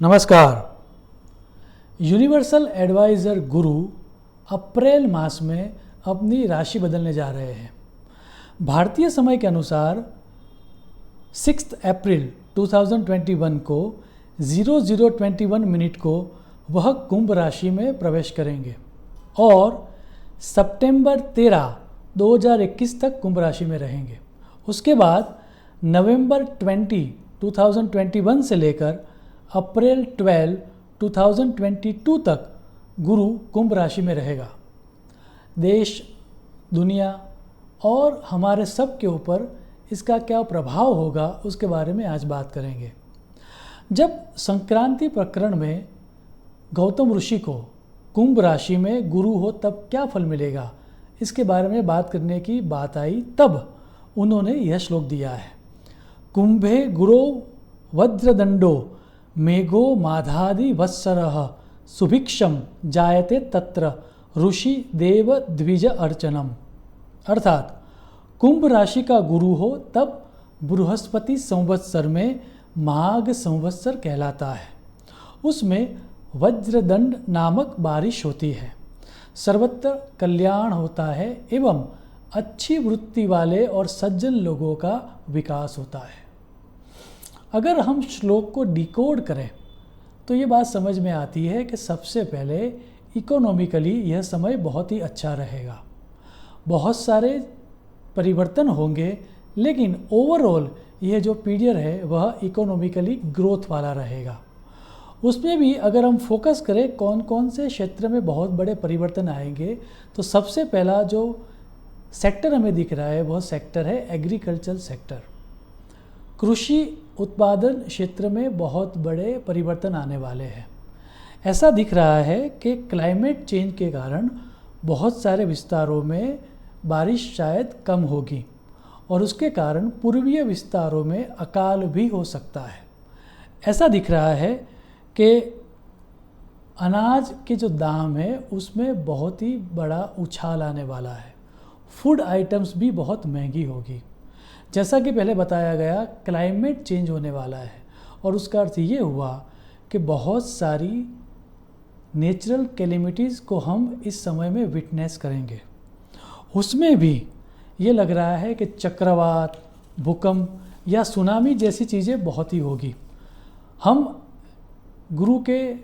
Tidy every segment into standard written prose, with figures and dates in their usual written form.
नमस्कार। Universal adviser गुरु अप्रैल मास में अपनी राशि बदलने जा रहे हैं। भारतीय समय के अनुसार 6 अप्रैल 2021 को 0021 मिनट को वह कुंभ राशि में प्रवेश करेंगे और सितंबर 13, 2021 तक कुंभ राशि में रहेंगे। उसके बाद नवंबर 20, 2021 से लेकर अप्रैल 12, 2022 तक गुरु कुंभ राशि में रहेगा। देश, दुनिया और हमारे सब के ऊपर इसका क्या प्रभाव होगा उसके बारे में आज बात करेंगे। जब संक्रांति प्रकरण में गौतम ऋषि को कुंभ राशि में गुरु हो तब क्या फल मिलेगा, इसके बारे में बात करने की बात आई, तब उन्होंने यह श्लोक दिया है। कुंभे गुरो वज्रदंडो मेघो माधादि वत्सरः सुभिक्षम जायते तत्र ऋषि देव द्विज अर्चनम। अर्थात कुंभ राशि का गुरु हो तब बृहस्पति संवत्सर में माघ संवत्सर कहलाता है। उसमें वज्रदंड नामक बारिश होती है, सर्वत्र कल्याण होता है एवं अच्छी वृत्ति वाले और सज्जन लोगों का विकास होता है। अगर हम श्लोक को डिकोड करें तो ये बात समझ में आती है कि सबसे पहले इकोनॉमिकली यह समय बहुत ही अच्छा रहेगा। बहुत सारे परिवर्तन होंगे, लेकिन ओवरऑल यह जो पीरियड है वह इकोनॉमिकली ग्रोथ वाला रहेगा। उसमें भी अगर हम फोकस करें कौन कौन से क्षेत्र में बहुत बड़े परिवर्तन आएंगे, तो सबसे पहला जो सेक्टर हमें दिख रहा है वह सेक्टर है एग्रीकल्चर सेक्टर। कृषि उत्पादन क्षेत्र में बहुत बड़े परिवर्तन आने वाले हैं। ऐसा दिख रहा है कि क्लाइमेट चेंज के कारण बहुत सारे विस्तारों में बारिश शायद कम होगी और उसके कारण पूर्वीय विस्तारों में अकाल भी हो सकता है। ऐसा दिख रहा है कि अनाज के जो दाम है उसमें बहुत ही बड़ा उछाल आने वाला है। फूड आइटम्स भी बहुत महंगी होगी। जैसा कि पहले बताया गया, क्लाइमेट चेंज होने वाला है और उसका अर्थ ये हुआ कि बहुत सारी नेचुरल कैलेमिटीज़ को हम इस समय में विटनेस करेंगे। उसमें भी ये लग रहा है कि चक्रवात, भूकंप या सुनामी जैसी चीज़ें बहुत ही होगी। हम गुरु के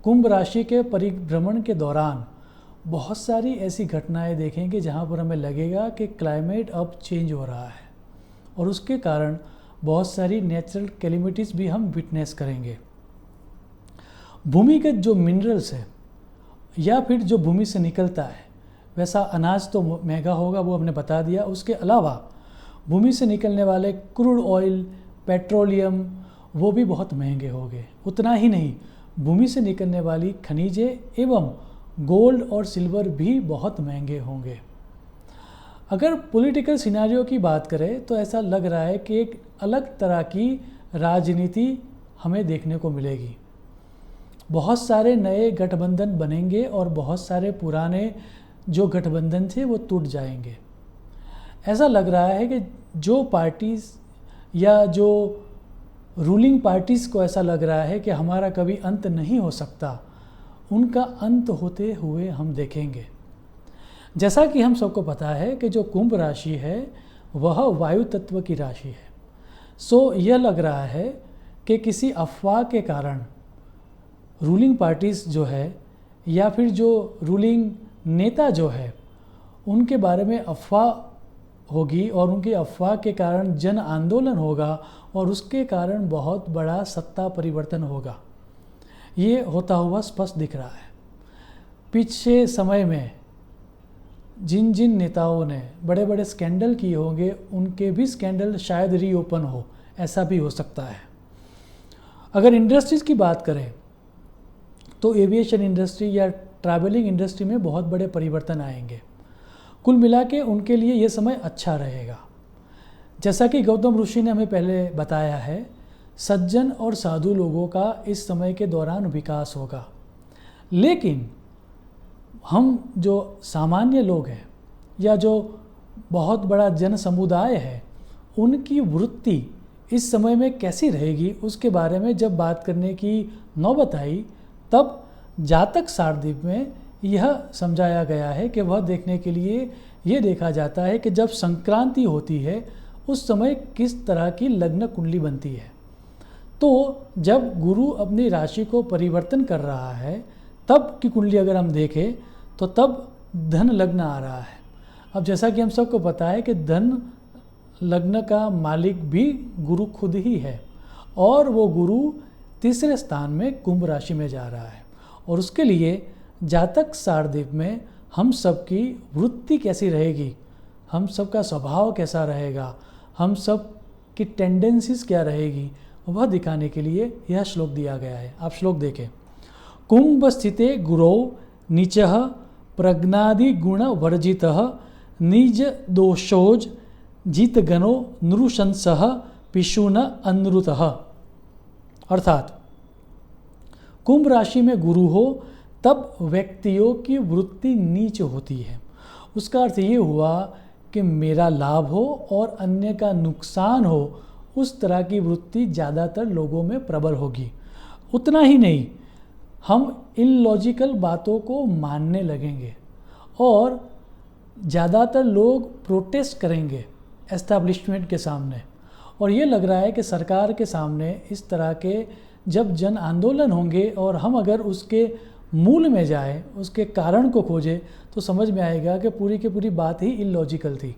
कुंभ राशि के परिभ्रमण के दौरान बहुत सारी ऐसी घटनाएं देखेंगे जहां पर हमें लगेगा कि क्लाइमेट अब चेंज हो रहा है और उसके कारण बहुत सारी नेचुरल कैलेमिटीज़ भी हम विटनेस करेंगे। भूमिगत जो मिनरल्स है या फिर जो भूमि से निकलता है, वैसा अनाज तो महंगा होगा, वो हमने बता दिया। उसके अलावा भूमि से निकलने वाले क्रूड ऑयल, पेट्रोलियम, वो भी बहुत महंगे होंगे। उतना ही नहीं, भूमि से निकलने वाली खनिजें एवं गोल्ड और सिल्वर भी बहुत महंगे होंगे। अगर पॉलिटिकल सिनेरियो की बात करें तो ऐसा लग रहा है कि एक अलग तरह की राजनीति हमें देखने को मिलेगी। बहुत सारे नए गठबंधन बनेंगे और बहुत सारे पुराने जो गठबंधन थे वो टूट जाएंगे। ऐसा लग रहा है कि जो पार्टीज़ या जो रूलिंग पार्टीज़ को ऐसा लग रहा है कि हमारा कभी अंत नहीं हो सकता, उनका अंत होते हुए हम देखेंगे। जैसा कि हम सबको पता है कि जो कुंभ राशि है वह वायु तत्व की राशि है। सो यह लग रहा है कि किसी अफवाह के कारण रूलिंग पार्टीज़ जो है या फिर जो रूलिंग नेता जो है उनके बारे में अफवाह होगी और उनकी अफवाह के कारण जन आंदोलन होगा और उसके कारण बहुत बड़ा सत्ता परिवर्तन होगा। ये होता हुआ स्पष्ट दिख रहा है। पिछले समय में जिन जिन नेताओं ने बड़े बड़े स्कैंडल किए होंगे, उनके भी स्कैंडल शायद रीओपन हो, ऐसा भी हो सकता है। अगर इंडस्ट्रीज़ की बात करें तो एविएशन इंडस्ट्री या ट्रैवलिंग इंडस्ट्री में बहुत बड़े परिवर्तन आएंगे। कुल मिला के उनके लिए ये समय अच्छा रहेगा। जैसा कि गौतम ऋषि ने हमें पहले बताया है, सज्जन और साधु लोगों का इस समय के दौरान विकास होगा। लेकिन हम जो सामान्य लोग हैं या जो बहुत बड़ा जन समुदाय है, उनकी वृत्ति इस समय में कैसी रहेगी उसके बारे में जब बात करने की नौबत आई, तब जातक सारदीप में यह समझाया गया है कि वह देखने के लिए ये देखा जाता है कि जब संक्रांति होती है उस समय किस तरह की लग्न कुंडली बनती है। तो जब गुरु अपनी राशि को परिवर्तन कर रहा है तब की कुंडली अगर हम देखें तो तब धन लग्न आ रहा है। अब जैसा कि हम सबको पता है कि धन लग्न का मालिक भी गुरु खुद ही है और वो गुरु तीसरे स्थान में कुंभ राशि में जा रहा है। और उसके लिए जातक सारदीप में हम सब की वृत्ति कैसी रहेगी, हम सब का स्वभाव कैसा रहेगा, हम सब की टेंडेंसीज क्या रहेगी, वह दिखाने के लिए यह श्लोक दिया गया है। आप श्लोक देखें। कुंभ स्थिते गुरौ नीचः प्रज्ञादि गुण वर्जितः निज दोषोज जीत गनो नृशंसः पिशुन अनृतः। अर्थात कुंभ राशि में गुरु हो तब व्यक्तियों की वृत्ति नीच होती है। उसका अर्थ ये हुआ कि मेरा लाभ हो और अन्य का नुकसान हो, उस तरह की वृत्ति ज़्यादातर लोगों में प्रबल होगी। उतना ही नहीं, हम इलॉजिकल बातों को मानने लगेंगे और ज़्यादातर लोग प्रोटेस्ट करेंगे एस्टैब्लिशमेंट के सामने। और ये लग रहा है कि सरकार के सामने इस तरह के जब जन आंदोलन होंगे और हम अगर उसके मूल में जाए, उसके कारण को खोजें, तो समझ में आएगा कि पूरी की पूरी बात ही इलॉजिकल थी।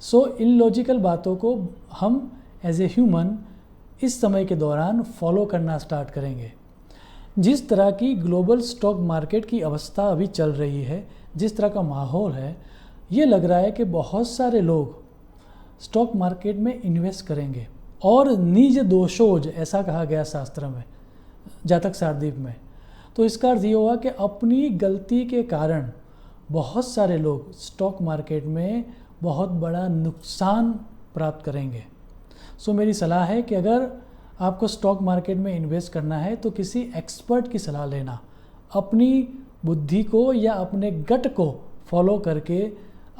सो इलॉजिकल बातों को हम एज ए ह्यूमन इस समय के दौरान फॉलो करना स्टार्ट करेंगे। जिस तरह की ग्लोबल स्टॉक मार्केट की अवस्था अभी चल रही है, जिस तरह का माहौल है, ये लग रहा है कि बहुत सारे लोग स्टॉक मार्केट में इन्वेस्ट करेंगे। और निज दोषोज ऐसा कहा गया शास्त्र में, जातक सारदीप में। तो इसका अर्थ ये हुआ कि अपनी गलती के कारण बहुत सारे लोग स्टॉक मार्केट में बहुत बड़ा नुकसान प्राप्त करेंगे। सो मेरी सलाह है कि अगर आपको स्टॉक मार्केट में इन्वेस्ट करना है तो किसी एक्सपर्ट की सलाह लेना। अपनी बुद्धि को या अपने गट को फॉलो करके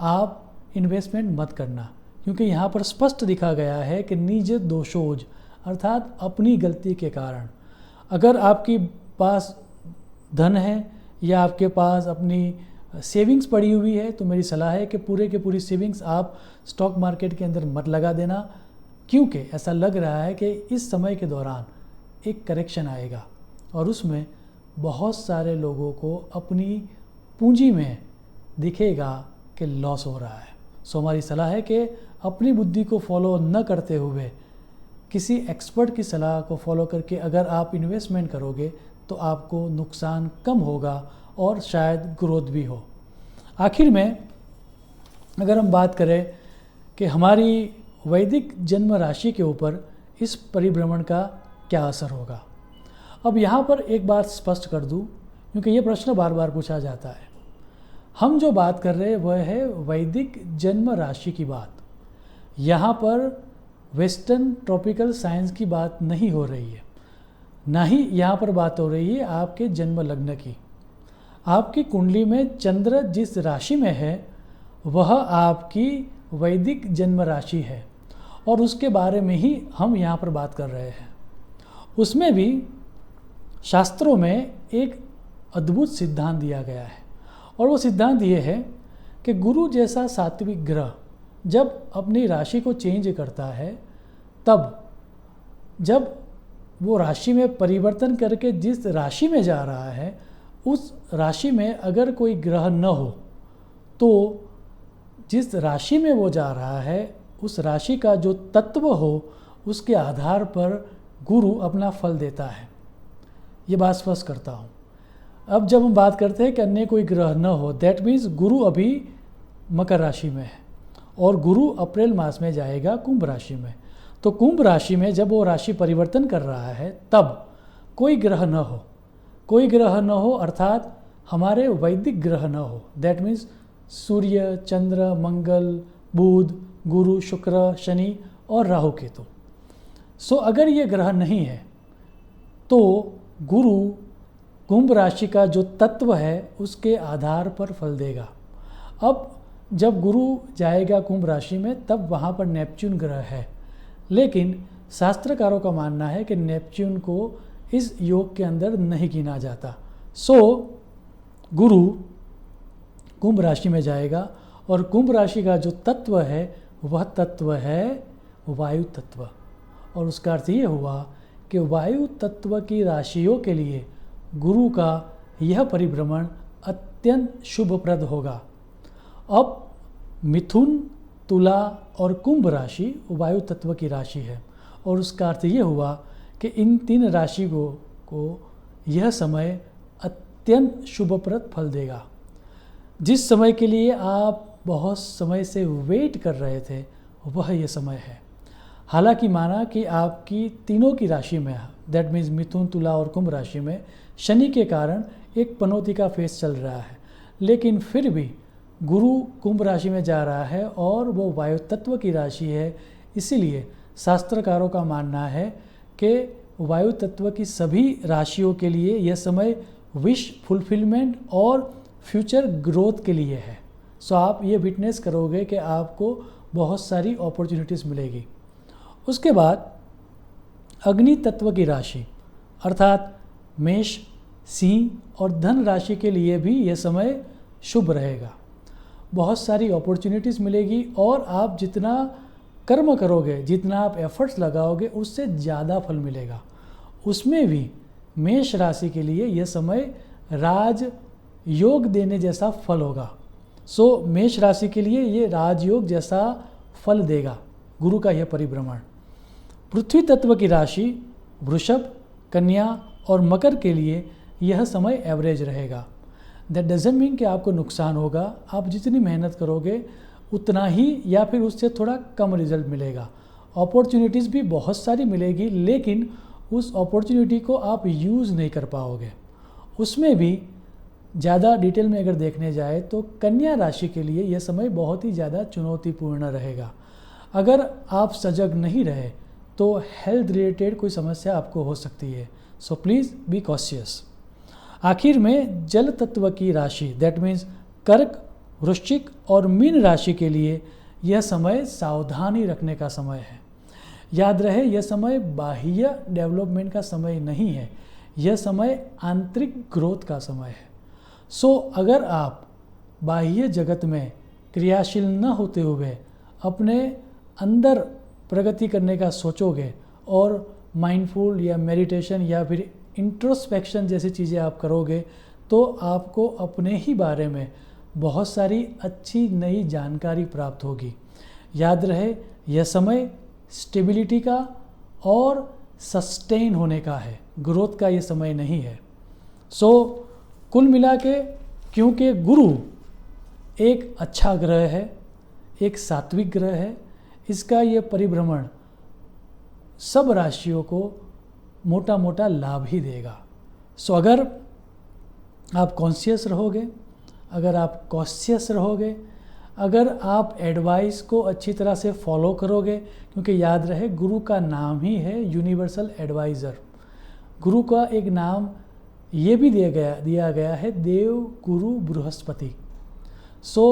आप इन्वेस्टमेंट मत करना, क्योंकि यहाँ पर स्पष्ट दिखा गया है कि निज दोषोज अर्थात अपनी गलती के कारण। अगर आपके पास धन है या आपके पास अपनी सेविंग्स पड़ी हुई है तो मेरी सलाह है कि पूरे के पूरी सेविंग्स आप स्टॉक मार्केट के अंदर मत लगा देना, क्योंकि ऐसा लग रहा है कि इस समय के दौरान एक करेक्शन आएगा और उसमें बहुत सारे लोगों को अपनी पूंजी में दिखेगा कि लॉस हो रहा है। सो हमारी सलाह है कि अपनी बुद्धि को फॉलो न करते हुए किसी एक्सपर्ट की सलाह को फॉलो करके अगर आप इन्वेस्टमेंट करोगे तो आपको नुकसान कम होगा और शायद ग्रोथ भी हो। आखिर में अगर हम बात करें कि हमारी वैदिक जन्म राशि के ऊपर इस परिभ्रमण का क्या असर होगा, अब यहाँ पर एक बात स्पष्ट कर दूँ, क्योंकि ये प्रश्न बार बार पूछा जाता है। हम जो बात कर रहे हैं वह है वैदिक जन्म राशि की बात। यहाँ पर वेस्टर्न ट्रॉपिकल साइंस की बात नहीं हो रही है, ना ही यहाँ पर बात हो रही है आपके जन्म लग्न की। आपकी कुंडली में चंद्र जिस राशि में है वह आपकी वैदिक जन्म राशि है और उसके बारे में ही हम यहाँ पर बात कर रहे हैं। उसमें भी शास्त्रों में एक अद्भुत सिद्धांत दिया गया है और वो सिद्धांत ये है कि गुरु जैसा सात्विक ग्रह जब अपनी राशि को चेंज करता है, तब जब वो राशि में परिवर्तन करके जिस राशि में जा रहा है उस राशि में अगर कोई ग्रह न हो तो जिस राशि में वो जा रहा है उस राशि का जो तत्व हो उसके आधार पर गुरु अपना फल देता है। ये बात स्पष्ट करता हूँ। अब जब हम बात करते हैं कि अन्य कोई ग्रह न हो, दैट मीन्स गुरु अभी मकर राशि में है और गुरु अप्रैल मास में जाएगा कुंभ राशि में। तो कुंभ राशि में जब वो राशि परिवर्तन कर रहा है तब कोई ग्रह न हो, कोई ग्रह न हो अर्थात हमारे वैदिक ग्रह न हो, दैट मीन्स सूर्य, चंद्र, मंगल, बुध, गुरु, शुक्र, शनि और राहु केतु। सो अगर ये ग्रह नहीं है तो गुरु कुंभ राशि का जो तत्व है उसके आधार पर फल देगा। अब जब गुरु जाएगा कुंभ राशि में तब वहाँ पर नेपच्यून ग्रह है, लेकिन शास्त्रकारों का मानना है कि नेपच्यून को इस योग के अंदर नहीं गिना जाता। सो गुरु कुंभ राशि में जाएगा और कुंभ राशि का जो तत्व है वह तत्व है वायु तत्व, और उसका अर्थ ये हुआ कि वायु तत्व की राशियों के लिए गुरु का यह परिभ्रमण अत्यंत शुभप्रद होगा। अब मिथुन, तुला और कुंभ राशि वायु तत्व की राशि है, और उसका अर्थ ये हुआ कि इन 3 राशि को यह समय अत्यंत शुभप्रद फल देगा। जिस समय के लिए आप बहुत समय से वेट कर रहे थे वह ये समय है। हालांकि माना कि आपकी तीनों की राशि में, दैट मीन्स मिथुन, तुला और कुंभ राशि में शनि के कारण एक पनौती का फेस चल रहा है, लेकिन फिर भी गुरु कुंभ राशि में जा रहा है और वो वायु तत्व की राशि है। इसीलिए शास्त्रकारों का मानना है कि वायु तत्व की सभी राशियों के लिए यह समय विश फुलफिलमेंट और फ्यूचर ग्रोथ के लिए है। सो आप ये विटनेस करोगे कि आपको बहुत सारी अपॉर्चुनिटीज़ मिलेगी। उसके बाद अग्नि तत्व की राशि अर्थात मेष, सिंह और धन राशि के लिए भी यह समय शुभ रहेगा। बहुत सारी अपॉर्चुनिटीज़ मिलेगी और आप जितना कर्म करोगे, जितना आप एफर्ट्स लगाओगे, उससे ज़्यादा फल मिलेगा। उसमें भी मेष राशि के लिए यह समय राज योग देने जैसा फल होगा। सो मेष राशि के लिए ये राजयोग जैसा फल देगा गुरु का यह परिभ्रमण। पृथ्वी तत्व की राशि वृषभ, कन्या और मकर के लिए यह समय एवरेज रहेगा। दैट डजंट मीन कि आपको नुकसान होगा। आप जितनी मेहनत करोगे उतना ही या फिर उससे थोड़ा कम रिजल्ट मिलेगा। अपॉर्चुनिटीज़ भी बहुत सारी मिलेगी, लेकिन उस अपॉर्चुनिटी को आप यूज़ नहीं कर पाओगे। उसमें भी ज़्यादा डिटेल में अगर देखने जाए तो कन्या राशि के लिए यह समय बहुत ही ज़्यादा चुनौतीपूर्ण रहेगा। अगर आप सजग नहीं रहे तो हेल्थ रिलेटेड कोई समस्या आपको हो सकती है। So please be cautious. आखिर में जल तत्व की राशि दैट मीन्स कर्क, वृश्चिक और मीन राशि के लिए यह समय सावधानी रखने का समय है। याद रहे, यह समय बाह्य डेवलपमेंट का समय नहीं है, यह समय आंतरिक ग्रोथ का समय है। सो अगर आप बाह्य जगत में क्रियाशील न होते हुए अपने अंदर प्रगति करने का सोचोगे और माइंडफुल या मेडिटेशन या फिर इंट्रोस्पेक्शन जैसी चीज़ें आप करोगे तो आपको अपने ही बारे में बहुत सारी अच्छी नई जानकारी प्राप्त होगी। याद रहे, यह समय स्टेबिलिटी का और सस्टेन होने का है, ग्रोथ का ये समय नहीं है। सो कुल मिला के क्योंकि गुरु एक अच्छा ग्रह है, एक सात्विक ग्रह है, इसका ये परिभ्रमण सब राशियों को मोटा मोटा लाभ ही देगा। सो अगर आप कॉन्शियस रहोगे, अगर आप कॉशियस रहोगे, अगर आप एडवाइस को अच्छी तरह से फॉलो करोगे, क्योंकि याद रहे गुरु का नाम ही है यूनिवर्सल एडवाइज़र। गुरु का एक नाम ये भी दिया गया है देव गुरु बृहस्पति। सो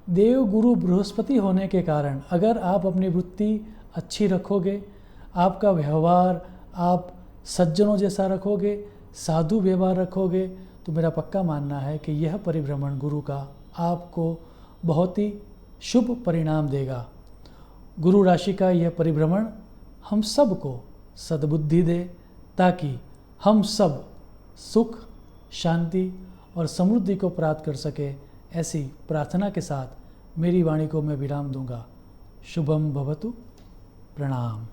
देव गुरु बृहस्पति होने के कारण अगर आप अपनी वृत्ति अच्छी रखोगे, आपका व्यवहार आप सज्जनों जैसा रखोगे, साधु व्यवहार रखोगे, तो मेरा पक्का मानना है कि यह परिभ्रमण गुरु का आपको बहुत ही शुभ परिणाम देगा। गुरु राशि का यह परिभ्रमण हम सब को सद्बुद्धि दे ताकि हम सब सुख, शांति और समृद्धि को प्राप्त कर सके। ऐसी प्रार्थना के साथ मेरी वाणी को मैं विराम दूंगा। शुभम भवतु। प्रणाम।